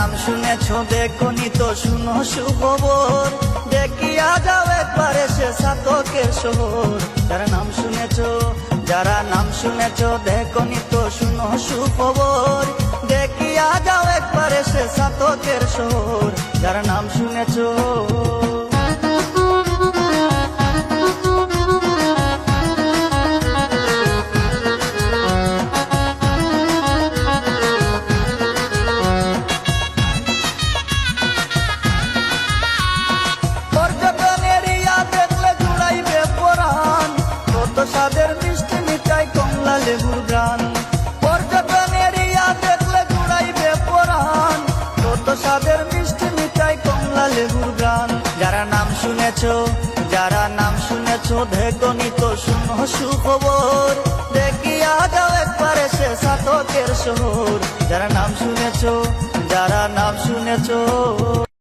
নাম শুনেছো দেখনি তো শুনো সুখবর, দেখিয়া যাও একবার এসে সাতকের শহর। যারা নাম শুনেছো দেখনি তো শুনো সুখবর, দেখিয়া যাও একবার এসে সাতকের শহর। যারা নাম শুনেছো সাদের মিষ্টি মিঠাই কমলা লেবুর গ্রান। পর্যটন এরিয়া দেখলে জুড়াইবে পরাণ, কত সাদের মিষ্টি মিঠাই কমলা লেবুর গ্রান। যারা নাম শুনেছো দেখনি তো শুনো সুখবর, দেখিয়া যাও একবার এসে সাতকের শহর। যারা নাম শুনেছো